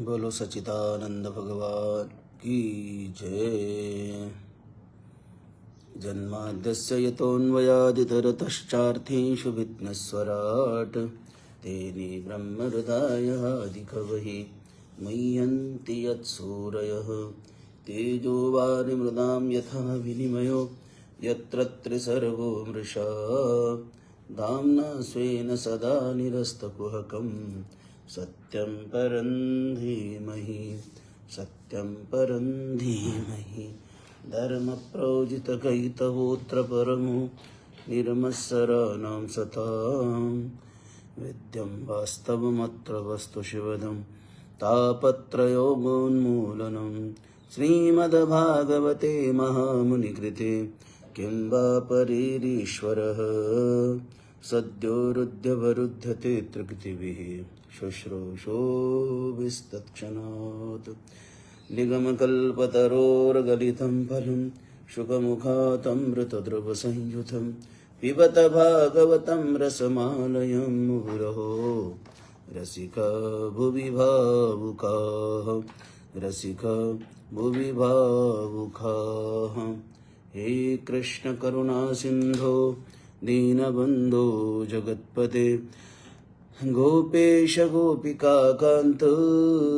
बोलो सच्चिदानंद भगवान की जय। जन्माद्यस्य यतोऽन्वयादितरतश्चार्थेषु विघ्नस्वराट् तेने ब्रह्महृदाय आदिकवये मह्यन्ति यत्सूरयः तेजो वारिमृदां यथा विनिमयो यत्र त्रिसर्गो मृषा धाम्ना स्वेन सदा निरस्तकुहकं सत्यं परं धीमहि धर्मप्रोजितकैतवोऽत्र परमो निर्मत्सराणां सतां वेद्यं वास्तवमत्र वस्तुशिवदं तापत्रयोन्मूलनं श्रीमद्भागवते महामुनिकृते किं वा परेरीश्वरः सद्योरुध्यवरुध्यते त्रिकृतिभिः शुश्रूषो विस्तत्क्षणात् निगमकल्पतरोर्गलितं फलं शुकमुखातमृतद्रवसंयुतं पिबत भागवतं रसमालयं मुहुरहो रसिका भुवि भावुकाः। हे कृष्ण करुणा सिंधो दीनबंधो जगत्पते गोपेश गोपिका कांत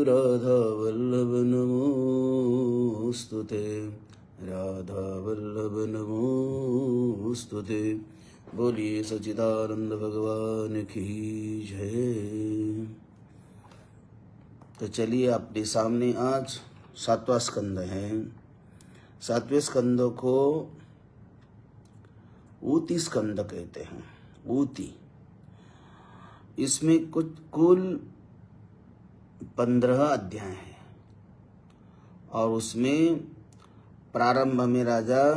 राधा वल्लभ नमोस्तुते बोलिए सच्चिदानंद भगवान की जय। तो चलिए अपने सामने आज 7वां स्कंद है। 7वें स्कंद को ऊती स्कंद कहते हैं। ऊती, इसमें कुल 15 अध्याय हैं और उसमें प्रारंभ में राजा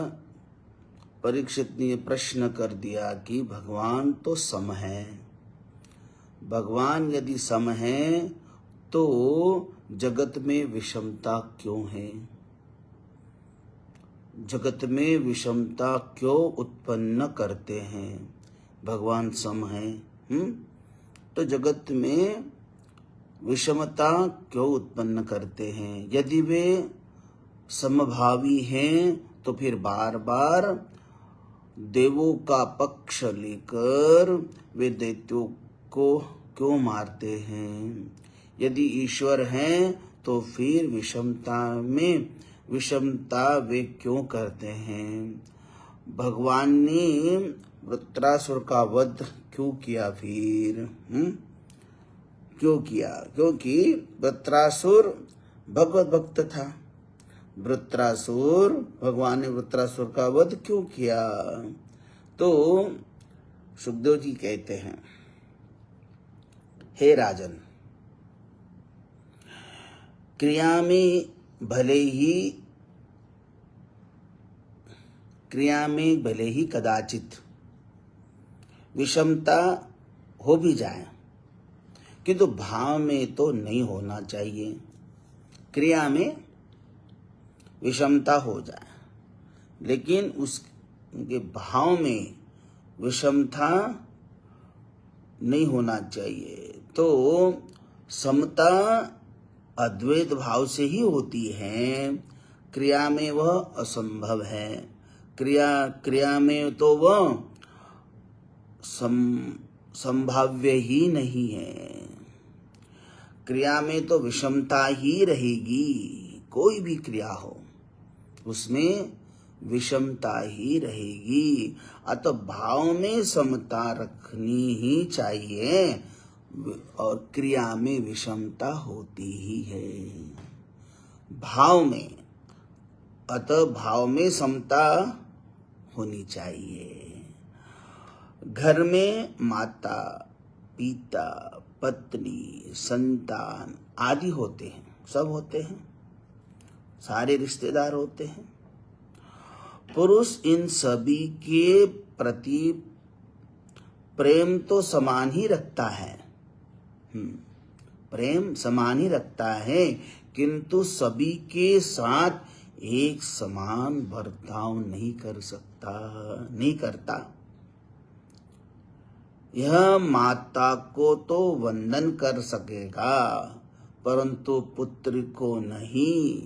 परीक्षित ने प्रश्न कर दिया कि भगवान तो सम है, भगवान यदि सम है तो जगत में विषमता क्यों है, जगत में विषमता क्यों उत्पन्न करते हैं। भगवान सम है तो जगत में विषमता क्यों उत्पन्न करते हैं। यदि वे समभावी हैं तो फिर बार बार देवों का पक्ष लेकर वे दैत्यों को क्यों मारते हैं। यदि ईश्वर हैं तो फिर विषमता वे क्यों करते हैं। भगवान ने वृत्रासुर का वध क्यों किया फिर क्यों किया? क्योंकि वृत्रासुर भगवत भक्त था। भगवान ने वृत्रासुर का वध क्यों किया? तो सुखदेव जी कहते हैं, हे राजन, क्रिया में भले ही कदाचित विषमता हो भी जाए किंतु भाव में तो नहीं होना चाहिए। क्रिया में विषमता हो जाए लेकिन उसके भाव में विषमता नहीं होना चाहिए। तो समता अद्वैत भाव से ही होती है। क्रिया में वह असंभव है। क्रिया में तो वह संभाव्य ही नहीं है। क्रिया में तो विषमता ही रहेगी। कोई भी क्रिया हो उसमें विषमता ही रहेगी। अतः भाव में समता रखनी ही चाहिए और क्रिया में विषमता होती ही है। अतः भाव में समता होनी चाहिए। घर में माता पिता पत्नी संतान आदि होते हैं, सब होते हैं, सारे रिश्तेदार होते हैं। पुरुष इन सभी के प्रति प्रेम तो समान ही रखता है, प्रेम समान ही रखता है, किंतु सभी के साथ एक समान बर्ताव नहीं करता। यह माता को तो वंदन कर सकेगा परंतु पुत्र को नहीं,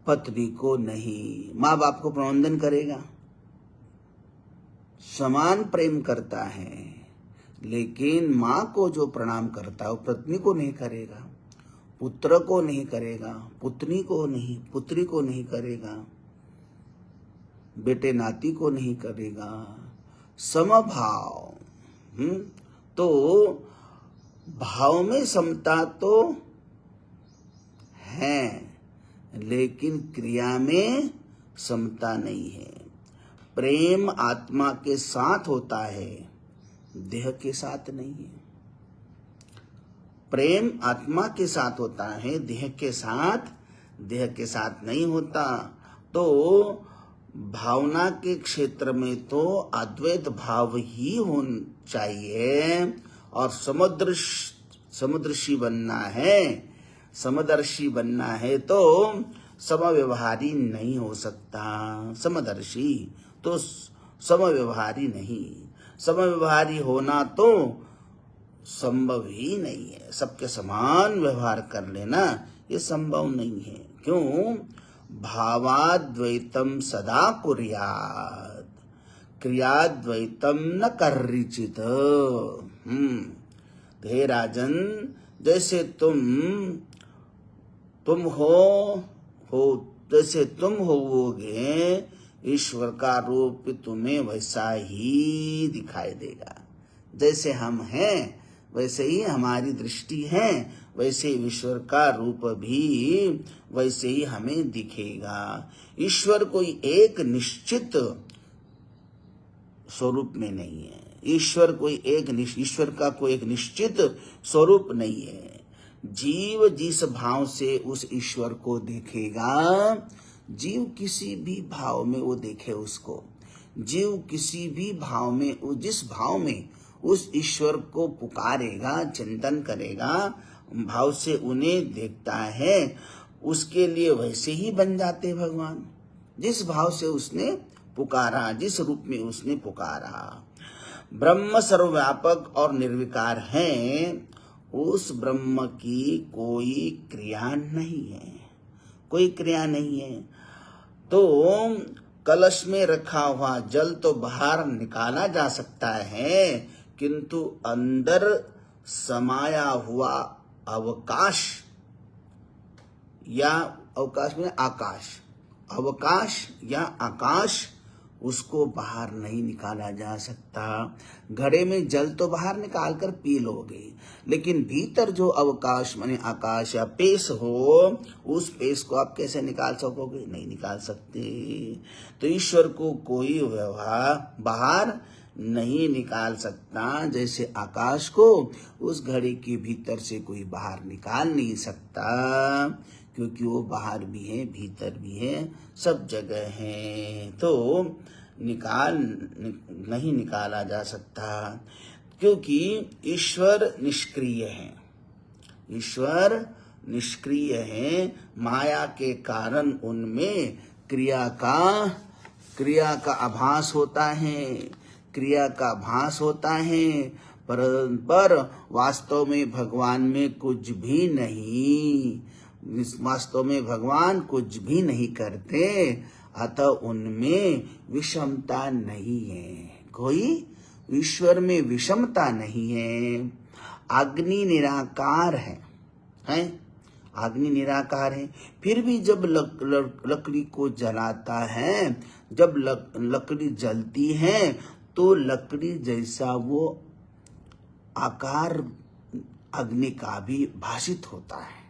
पत्नी को नहीं। माँ बाप को प्रबंधन करेगा, समान प्रेम करता है, लेकिन माँ को जो प्रणाम करता है वो पत्नी को नहीं करेगा, पुत्र को नहीं करेगा, पुत्री को नहीं करेगा, बेटे नाती को नहीं करेगा। समभाव। तो भाव में समता तो है, लेकिन क्रिया में समता नहीं है। प्रेम आत्मा के साथ होता है, देह के साथ नहीं है। प्रेम आत्मा के साथ होता है, देह के साथ नहीं होता। तो भावना के क्षेत्र में तो अद्वैत भाव ही होना चाहिए, और समदर्शी बनना है तो समव्यवहारी नहीं हो सकता। समदर्शी तो समव्यवहारी नहीं, समव्यवहारी होना तो संभव ही नहीं है। सबके समान व्यवहार कर लेना ये संभव नहीं है। क्यों? भावाद्वैतम सदा कुर्यात्, क्रियाद्वैतम न कर्रिचित। हे राजन, जैसे तुम जैसे तुम होवोगे, ईश्वर का रूप तुम्हें वैसा ही दिखाई देगा। जैसे हम हैं वैसे ही हमारी दृष्टि है, वैसे ईश्वर का रूप भी वैसे ही हमें दिखेगा। ईश्वर कोई एक निश्चित स्वरूप में नहीं है। ईश्वर का कोई एक निश्चित स्वरूप नहीं है। जीव जिस भाव से उस ईश्वर को देखेगा, जीव किसी भी भाव में वो देखे उसको, जीव किसी भी भाव में, जिस भाव में उस ईश्वर को पुकारेगा, चिंतन करेगा, भाव से उन्हें देखता है, उसके लिए वैसे ही बन जाते भगवान। जिस भाव से उसने पुकारा, जिस रूप में उसने पुकारा। ब्रह्म सर्वव्यापक और निर्विकार है, उस ब्रह्म की कोई क्रिया नहीं है, कोई क्रिया नहीं है। तो कलश में रखा हुआ जल तो बाहर निकाला जा सकता है, किंतु अंदर समाया हुआ अवकाश में आकाश या आकाश, उसको बाहर नहीं निकाला जा सकता। घड़े में जल तो बाहर निकाल कर पी लोगे, लेकिन भीतर जो अवकाश माने आकाश या पेश हो, उस पेश को आप कैसे निकाल सकोगे? नहीं निकाल सकते। तो ईश्वर को कोई व्यवहार बाहर नहीं निकाल सकता, जैसे आकाश को उस घड़े के भीतर से कोई बाहर निकाल नहीं सकता, क्योंकि वो बाहर भी है, भीतर भी है, सब जगह है। तो नहीं निकाला जा सकता, क्योंकि ईश्वर निष्क्रिय है। ईश्वर निष्क्रिय है, माया के कारण उनमें क्रिया का आभास होता है, पर वास्तव में भगवान में कुछ भी नहीं, वास्तव में भगवान कुछ भी नहीं करते, अतः उनमें विषमता नहीं है। कोई ईश्वर में विषमता नहीं है। अग्नि निराकार है, अग्नि निराकार है, फिर भी जब लकड़ी को जलाता है, जब लकड़ी जलती है, तो लकड़ी जैसा वो आकार अग्नि का भी भाषित होता है।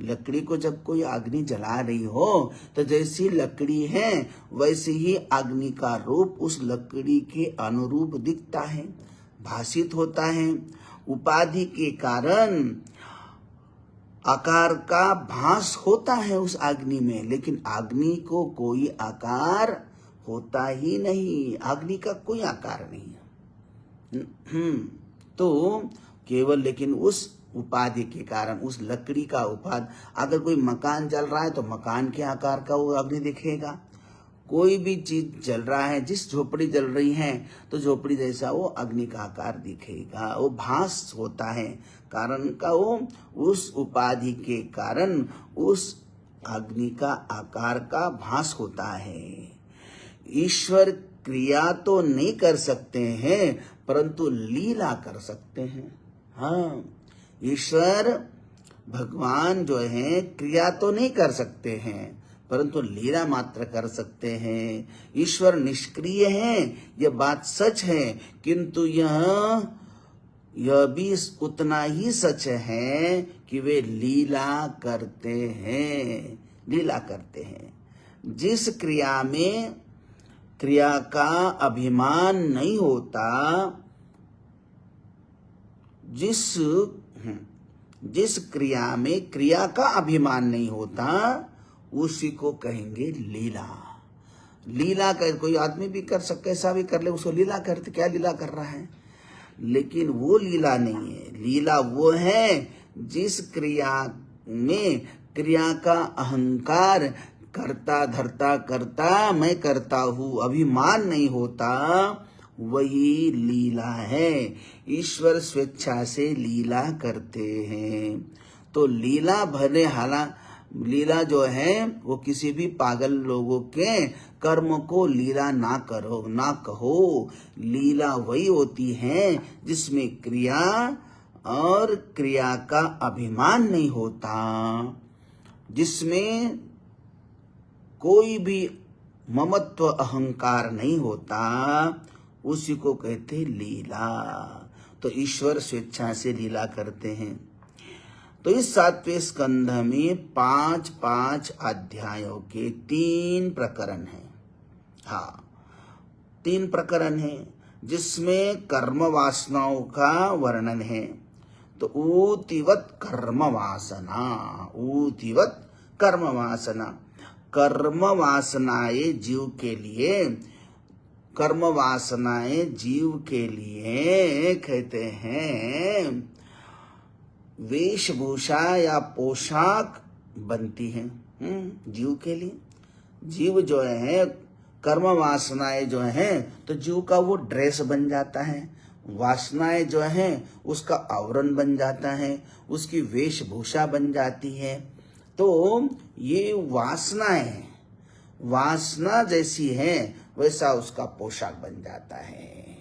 लकड़ी को जब कोई अग्नि जला रही हो, तो जैसी लकड़ी है वैसे ही अग्नि का रूप उस लकड़ी के अनुरूप दिखता है, भाषित होता है। उपाधि के कारण आकार का भास होता है उस अग्नि में, लेकिन अग्नि को कोई आकार होता ही नहीं, अग्नि का कोई आकार नहीं है। तो केवल लेकिन उस उपाधि के कारण, उस लकड़ी का उपाधि, अगर कोई मकान जल रहा है तो मकान के आकार का वो अग्नि दिखेगा, कोई भी चीज जल रहा है, जिस झोपड़ी जल रही है तो झोपड़ी जैसा वो अग्नि का आकार दिखेगा, वो भास होता है। कारण का वो उस उपाधि के कारण उस अग्नि का आकार का भास होता है। ईश्वर क्रिया तो नहीं कर सकते हैं परंतु लीला कर सकते हैं। हाँ, ईश्वर भगवान जो है क्रिया तो नहीं कर सकते हैं परंतु लीला मात्र कर सकते हैं। ईश्वर निष्क्रिय है, यह बात सच है, किंतु यह भी उतना ही सच है कि वे लीला करते हैं, लीला करते हैं। जिस क्रिया में क्रिया का अभिमान नहीं होता, जिस क्रिया में क्रिया का अभिमान नहीं होता उसी को कहेंगे लीला। लीला कर कोई आदमी भी कर सकता, कैसा भी कर ले, उसको लीला करते, क्या लीला कर रहा है, लेकिन वो लीला नहीं है। लीला वो है जिस क्रिया में क्रिया का अहंकार करता धरता करता मैं करता हूँ अभिमान नहीं होता, वही लीला है। ईश्वर स्वेच्छा से लीला करते हैं। तो लीला भले लीला जो है वो किसी भी पागल लोगों के कर्म को लीला ना कहो। लीला वही होती है जिसमें क्रिया और क्रिया का अभिमान नहीं होता, जिसमें कोई भी ममत्व अहंकार नहीं होता, उसी को कहते लीला। तो ईश्वर स्वेच्छा से लीला करते हैं। तो इस 7वें स्कंध में 5 अध्यायों के 3 प्रकरण हैं। हाँ, 3 प्रकरण हैं जिसमें कर्म वासनाओं का वर्णन है। तो ऊतिवत कर्म वासना, ऊतिवत कर्म वासना, कर्म वासनाएं जीव के लिए, कर्म वासनाएं जीव के लिए कहते हैं वेशभूषा या पोशाक बनती है जीव के लिए। जीव जो है कर्म वासनाएं जो है तो जीव का वो ड्रेस बन जाता है, वासनाएं जो है उसका आवरण बन जाता है, उसकी वेशभूषा बन जाती है। तो ये वासनाएं, वासना जैसी है वैसा उसका पोशाक बन जाता है।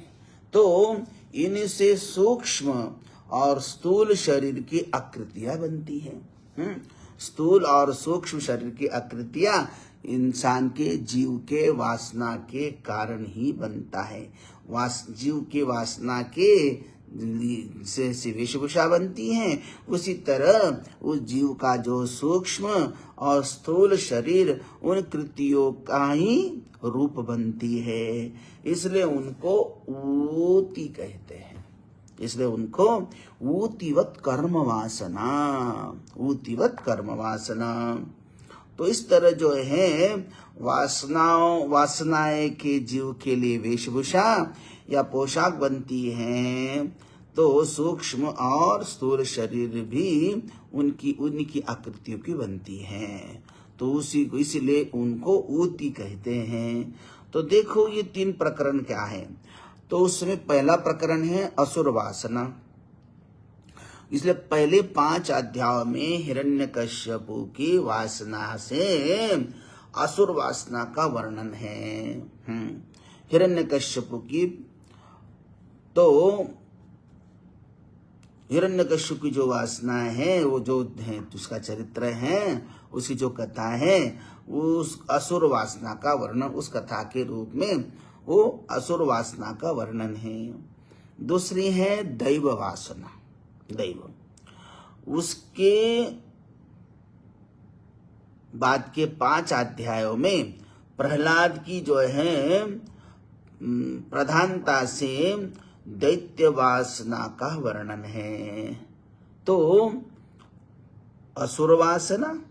तो इनसे सूक्ष्म और स्थूल शरीर की आकृतियां बनती हैं। स्थूल और सूक्ष्म शरीर की आकृतियां इंसान के जीव के वासना के कारण ही बनता है। जीव के वासना के से वेशभूषा बनती हैं, उसी तरह उस जीव का जो सूक्ष्म और स्थूल शरीर उन कृतियों का ही रूप बनती है। इसलिए उनको ऊति कहते हैं, इसलिए उनको ऊतिवत कर्म वासना, ऊतिवत कर्म वासना। तो इस तरह जो है वासनाएं के जीव के लिए वेशभूषा या पोशाक बनती हैं, तो सूक्ष्म और स्थूल शरीर भी उनकी आकृतियों की बनती हैं। तो उसी को इसलिए उनको ऊति कहते हैं। तो देखो ये 3 प्रकरण क्या है। तो उसमें पहला प्रकरण है असुर वासना। इसलिए पहले 5 अध्यायों में हिरण्यकश्यपु की वासना से असुर वासना का वर्णन है। हिरण्यकश्यपु की, तो हिरण्यकश्यप की जो वासना है वो जो है उसका चरित्र है, उसकी जो कथा है उस असुर वासना का वर्णन उस कथा के रूप में वो असुर वासना का वर्णन है। दूसरी है दैव वासना। दैव, उसके बाद के 5 अध्यायों में प्रहलाद की जो है प्रधानता से दैत्य वासना का वर्णन है। तो असुर वासना,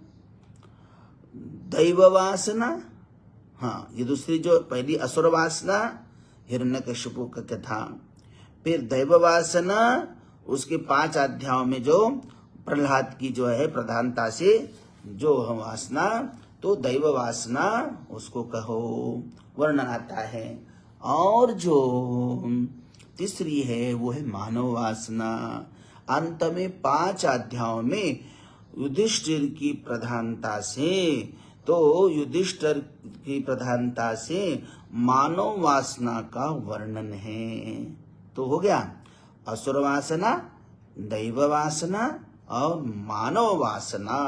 दैव वासना, हाँ, ये दूसरी जो पहली असुर वासना हिरण्यकश्यपु का कथा, फिर दैव वासना उसके 5 अध्यायों में जो प्रहलाद की जो है प्रधानता से जो वासना तो दैव वासना उसको कहो, वर्णन आता है। और जो तीसरी है वो है मानव वासना। अंत में 5 अध्यायों में युधिष्ठिर की प्रधानता से, तो युधिष्ठिर की प्रधानता से मानव वासना का वर्णन है। तो हो गया असुर वासना, दैव वासना और मानव वासना।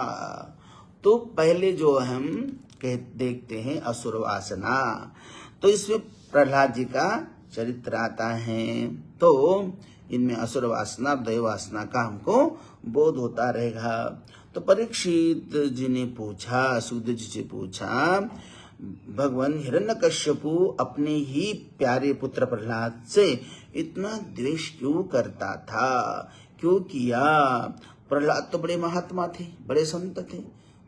तो पहले जो हम देखते हैं असुर वासना, तो इसमें प्रहलाद जी का चरित्र आता है। तो इनमें असुर वासना, दैव वासना का हमको बोध होता रहेगा। तो परीक्षित जी ने पूछा, सुखदेव जी से पूछा, भगवान हिरण्यकश्यपु अपने ही प्यारे पुत्र प्रहलाद से इतना द्वेष क्यों करता था, क्यों किया? प्रहलाद तो बड़े महात्मा थे, बड़े संत थे,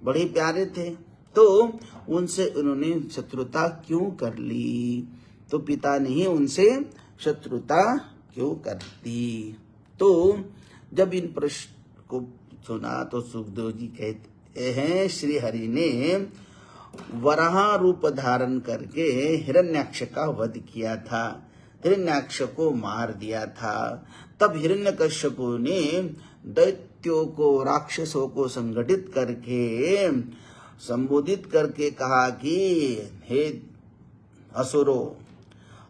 बड़े प्यारे थे, तो उनसे उन्होंने शत्रुता क्यों कर ली? तो पिता ने ही उनसे शत्रुता क्यों कर दी? तो जब इन प्रश्न को सुना तो सुखदेव जी कहते हैं, श्री हरि ने वराह रूप धारण करके हिरण्याक्ष का वध किया था, हिरण्याक्ष को मार दिया था। तब हिरण्यकश्यपु ने दैत्यों को, राक्षसों को संगठित करके संबोधित करके कहा कि हे असुरों,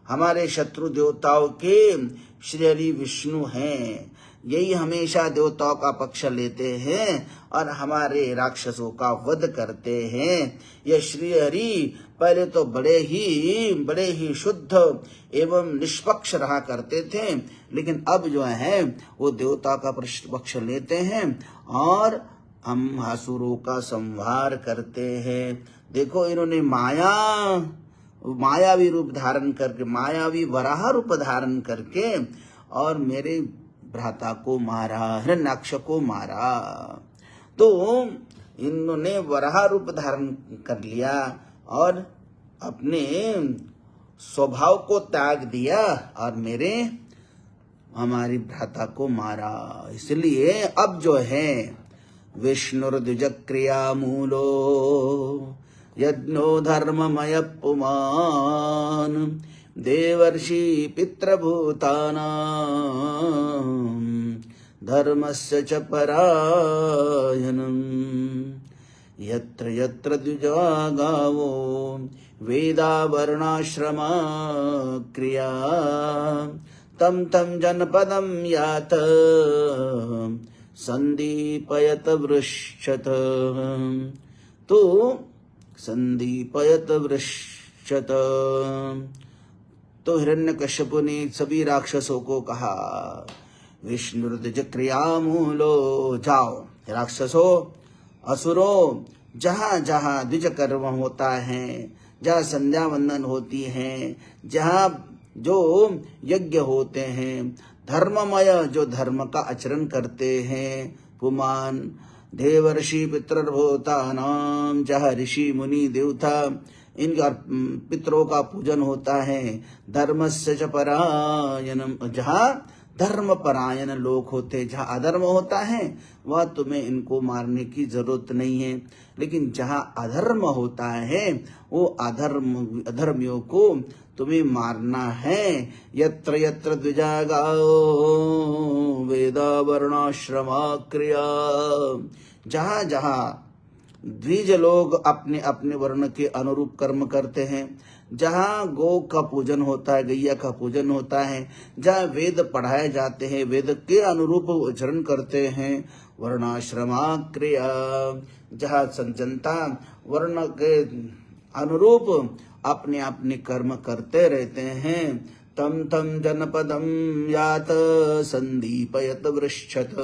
हमारे शत्रु देवताओं के श्री हरि विष्णु हैं, यही हमेशा देवताओं का पक्ष लेते हैं और हमारे राक्षसों का वध करते हैं। यह श्री हरि पहले तो बड़े ही शुद्ध एवं निष्पक्ष रहा करते थे, लेकिन अब जो है वो देवता का पक्ष लेते हैं और हम असुरों का संहार करते हैं। देखो इन्होंने मायावी रूप धारण करके, मायावी वराह रूप धारण करके और मेरे भ्राता को मारा, हिरण्याक्ष को मारा। तो इन्होंने वराह रूप धारण कर लिया और अपने स्वभाव को त्याग दिया और हमारी भ्राता को मारा। इसलिए अब जो है विष्णुर्द्विज क्रिया मूलो यज्ञो धर्ममय पुमान देवर्षि पितृभूतानां धर्मस्य च परायणम् यत्र यत्र द्विजा गावो वेदा वर्णाश्रमा क्रिया तं तं जनपदं यात संदीपयत वृक्षत। तो संदीपयत वृक्षत, तो हिरण्यकश्यप ने सभी राक्षसों को कहा, विष्णुर्द्विज क्रियामूलो, जाओ राक्षसों, असुरों, जहाँ जहाँ द्विज कर्म होता है, जहाँ संध्या वंदन होती है, जहाँ जो यज्ञ होते हैं, धर्ममय जो धर्म का आचरण करते हैं, पुमान देवर्षि पितृभूतानां, जहाँ ऋषि मुनि देवता इनका पितरों का पूजन होता है, धर्मस्य च परायणम, जहाँ धर्म परायण लोग होते, जहाँ अधर्म होता है वह तुम्हें इनको मारने की जरूरत नहीं है, लेकिन जहाँ अधर्म होता है वो अधर्मियों को तुम्हें मारना है। यत्र यत्र द्विजा गाओ वेदा वर्णाश्रमा क्रिया, जहाँ जहाँ द्विज लोग अपने अपने वर्ण के अनुरूप कर्म करते हैं, जहाँ गौ का पूजन होता है, गैया का पूजन होता है, जहाँ वेद पढ़ाए जाते हैं, वेद के अनुरूप आचरण करते हैं, वर्णाश्रमा क्रिया, जहाँ जनता वर्ण के अनुरूप अपने अपने कर्म करते रहते हैं, तम तम जनपदम यात संदीपयत वृक्षत,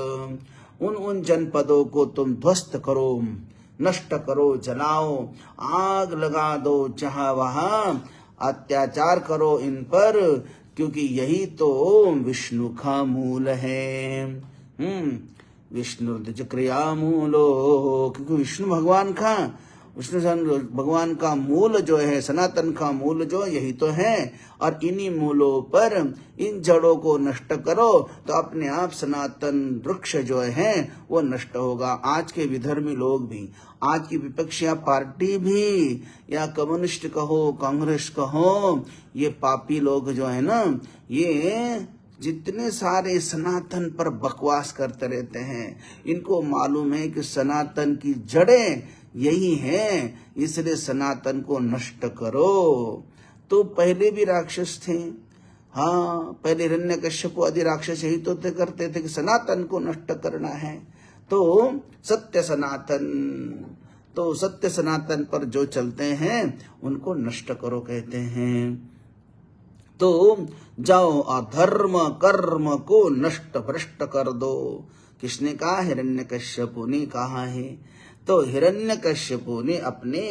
उन जनपदों को तुम ध्वस्त करो, नष्ट करो, जलाओ, आग लगा दो, जहाँ वहाँ अत्याचार करो इन पर, क्योंकि यही तो विष्णु का मूल है। विष्णु क्रिया मूलो, क्योंकि विष्णु भगवान का विष्णु सहस्त्र भगवान का मूल जो है, सनातन का मूल जो यही तो है। और इन्हीं मूलों पर इन जड़ों को नष्ट करो तो अपने आप सनातन वृक्ष जो है वो नष्ट होगा। आज के विधर्मी लोग भी, आज की विपक्षी पार्टी भी, या कम्युनिस्ट कहो, कांग्रेस कहो, ये पापी लोग जो है ना, ये जितने सारे सनातन पर बकवास करते रहते हैं, इनको मालूम है कि सनातन की जड़ें यही हैं, इसलिए सनातन को नष्ट करो। तो पहले भी राक्षस थे, हाँ, पहले हिरण्यकश्यप आदि राक्षस यही तो करते थे कि सनातन को नष्ट करना है। तो सत्य सनातन पर जो चलते हैं उनको नष्ट करो कहते हैं। तो जाओ अधर्म कर्म को नष्ट भ्रष्ट कर दो। किसने कहा? हिरण्यकश्यपु ने कहा है। तो हिरण्यकश्यपु ने अपने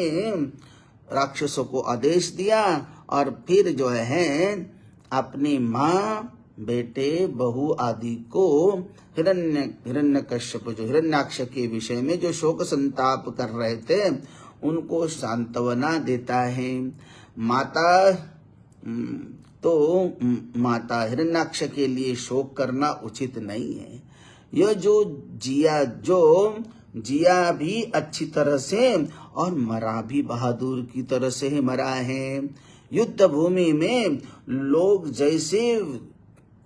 राक्षसों को आदेश दिया और फिर जो है अपनी माँ, बेटे, बहू आदि को हिरण्यकश्यप जो हिरण्याक्ष के विषय में जो शोक संताप कर रहे थे उनको सांत्वना देता है। माता हिरण्याक्ष के लिए शोक करना उचित नहीं है। यह जो जिया भी अच्छी तरह से और मरा भी बहादुर की तरह से ही मरा है। युद्ध भूमि में लोग जैसे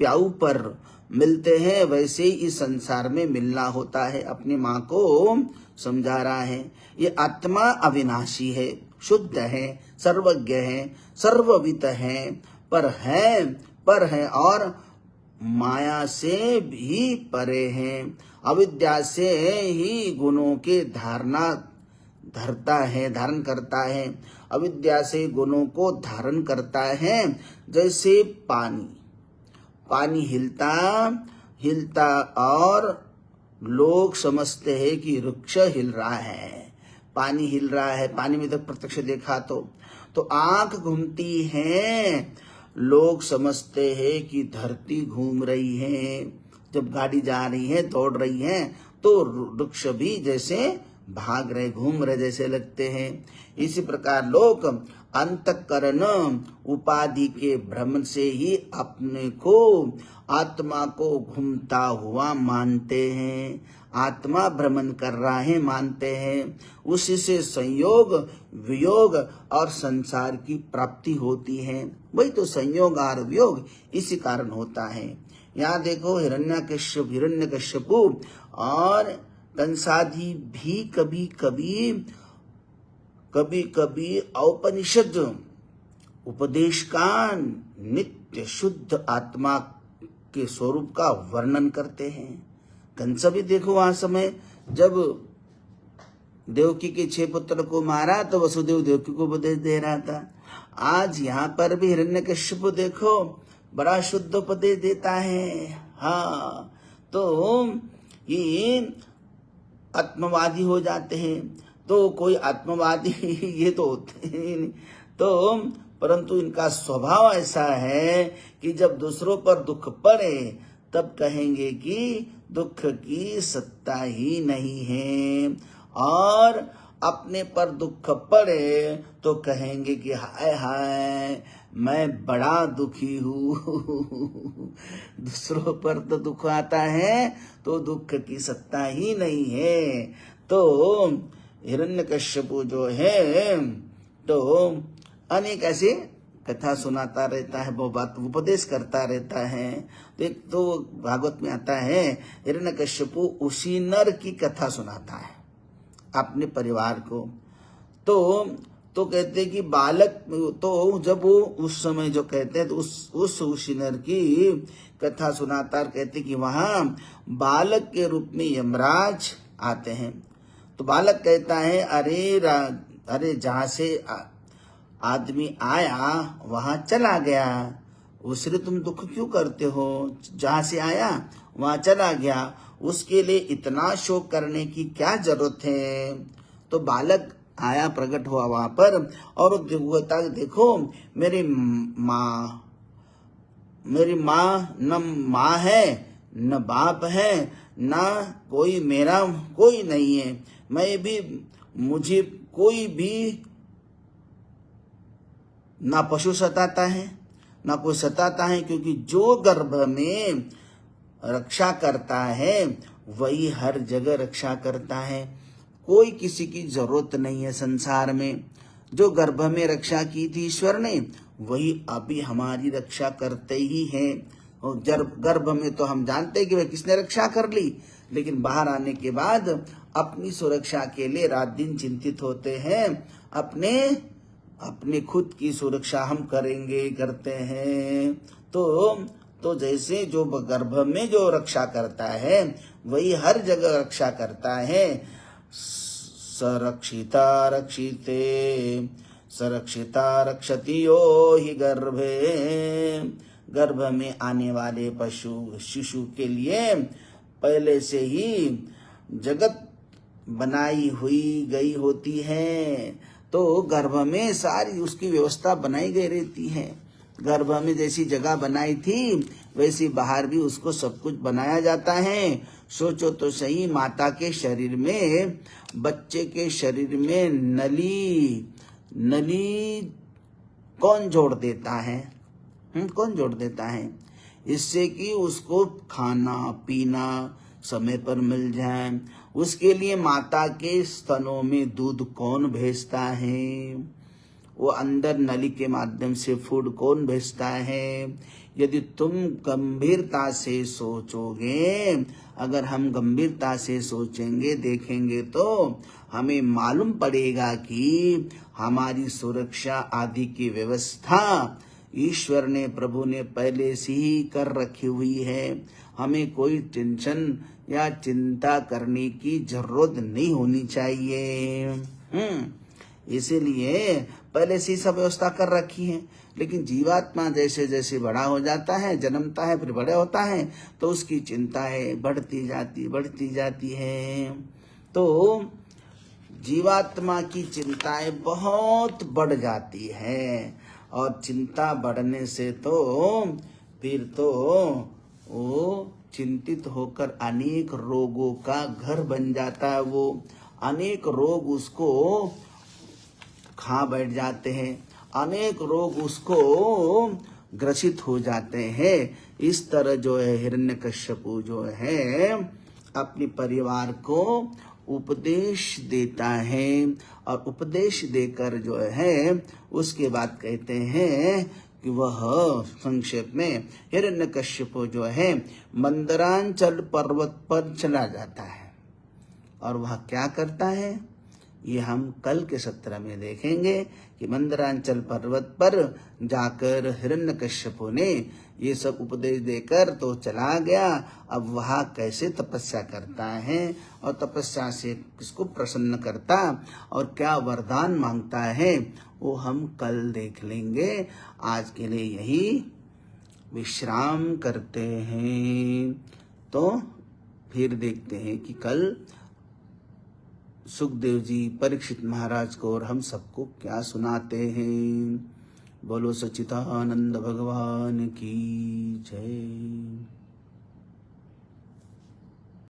प्याऊ पर मिलते हैं वैसे ही इस संसार में मिलना होता है। अपनी माँ को समझा रहा है। ये आत्मा अविनाशी है, शुद्ध है, सर्वज्ञ है, सर्ववित है, पर है और माया से भी परे है। अविद्या से ही गुणों के धारण करता है। अविद्या से गुणों को धारण करता है। जैसे पानी हिलता और लोग समझते हैं कि वृक्ष हिल रहा है, पानी हिल रहा है, पानी में तक प्रत्यक्ष देखा तो आंख घूमती है, लोग समझते हैं कि धरती घूम रही है। जब गाड़ी जा रही है, दौड़ रही है, तो वृक्ष भी जैसे भाग रहे, घूम रहे जैसे लगते हैं। इसी प्रकार लोग अंतःकरण उपाधि के भ्रम से ही अपने को आत्मा को घूमता हुआ मानते हैं। आत्मा भ्रमण कर रहा है मानते हैं। उसी से संयोग, वियोग और संसार की प्राप्ति होती है। वही तो संयोग और वियोग इसी कारण होता है। यहाँ देखो हिरण्यकश्यपु और कंसादि भी कभी औपनिषद उपदेश का नित्य शुद्ध आत्मा के स्वरूप का वर्णन करते हैं। कंस भी देखो वहां समय जब देवकी के 6 पुत्र को मारा तो वसुदेव देवकी को उपदेश दे रहा था। आज यहाँ पर भी हिरण्यकश्यप देखो बड़ा शुद्ध उपदेश देता है। हाँ, तो ये आत्मवादी हो जाते हैं। तो कोई आत्मवादी ये तो होते हैं तो, परंतु इनका स्वभाव ऐसा है कि जब दूसरों पर दुख पड़े तब कहेंगे कि दुख की सत्ता ही नहीं है, और अपने पर दुख पड़े तो कहेंगे कि हाय हाय मैं बड़ा दुखी हूँ। दूसरों पर तो दुख आता है तो दुख की सत्ता ही नहीं है। तो हिरण्यकश्यपु जो है तो अनेक ऐसे कथा सुनाता रहता है, वो बात उपदेश करता रहता है। तो एक तो भागवत में आता है हिरण्यकश्यपु उसी नर की कथा सुनाता है अपने परिवार को। तो कहते कि बालक, तो जब वो उस समय जो कहते हैं तो उस उसी नर की कथा सुनाता, कहते कि वहां बालक के रूप में यमराज आते हैं। तो बालक कहता है अरे जहां से आदमी आया वहां चला गया, उससे तुम दुख क्यों करते हो? जहां से आया वहां चला गया, उसके लिए इतना शोक करने की क्या जरूरत है? तो बालक आया, प्रकट हुआ वहां पर और देखो मेरी माँ न माँ है न बाप है, न कोई मेरा कोई नहीं है। मैं भी मुझे कोई भी ना पशु सताता है ना कोई सताता है, क्योंकि जो गर्भ में रक्षा करता है वही हर जगह रक्षा करता है। कोई किसी की जरूरत नहीं है संसार में। जो गर्भ में रक्षा की थी ईश्वर ने, वही अभी हमारी रक्षा करते ही हैं। और गर्भ में तो हम जानते हैं कि वह किसने रक्षा कर ली, लेकिन बाहर आने के बाद अपनी सुरक्षा के लिए रात दिन चिंतित होते हैं। अपने खुद की सुरक्षा हम करते हैं। तो जैसे जो गर्भ में जो रक्षा करता है वही हर जगह रक्षा करता है। सरक्षिता रक्षति यो हि गर्भे। गर्भ में आने वाले शिशु के लिए पहले से ही जगत बनाई हुई गई होती है। तो गर्भ में सारी उसकी व्यवस्था बनाई गई रहती है। गर्भ में जैसी जगह बनाई थी वैसी बाहर भी उसको सब कुछ बनाया जाता है। सोचो तो सही, माता के शरीर में, बच्चे के शरीर में नली कौन जोड़ देता है? कौन जोड़ देता है? इससे कि उसको खाना पीना समय पर मिल जाए। उसके लिए माता के स्तनों में दूध कौन भेजता है? वो अंदर नली के माध्यम से फूड कौन भेजता है? यदि तुम गंभीरता से सोचोगे, अगर हम गंभीरता से सोचेंगे, देखेंगे, तो हमें मालूम पड़ेगा कि हमारी सुरक्षा आदि की व्यवस्था ईश्वर ने, प्रभु ने पहले से ही कर रखी हुई है। हमें कोई टेंशन या चिंता करने की जरूरत नहीं होनी चाहिए। इसीलिए पहले से ही सब व्यवस्था कर रखी है। लेकिन जीवात्मा जैसे जैसे बड़ा हो जाता है, जन्मता है, फिर बड़ा होता है, तो उसकी चिंता है बढ़ती जाती है। तो जीवात्मा की चिंताएं बहुत बढ़ जाती है, और चिंता बढ़ने से तो फिर तो वो चिंतित होकर अनेक रोगों का घर बन जाता है। वो अनेक रोग उसको खा बैठ जाते हैं, अनेक रोग उसको ग्रसित हो जाते हैं। इस तरह जो है हिरण्यकश्यपु जो है अपने परिवार को उपदेश देता है, और उपदेश देकर जो है उसके बाद कहते हैं कि वह संक्षेप में हिरण्यकश्यपु जो है मंदरांचल पर्वत पर चला जाता है। और वह क्या करता है ये हम कल के सत्र में देखेंगे कि मंदरांचल पर्वत पर जाकर हिरण्यकश्यपु ने ये सब उपदेश देकर तो चला गया। अब वह कैसे तपस्या करता है और तपस्या से किसको प्रसन्न करता और क्या वरदान मांगता है वो हम कल देख लेंगे। आज के लिए यही विश्राम करते हैं, तो फिर देखते हैं कि कल सुखदेव जी परीक्षित महाराज को और हम सबको क्या सुनाते हैं। बोलो सच्चिदानंद भगवान की जय।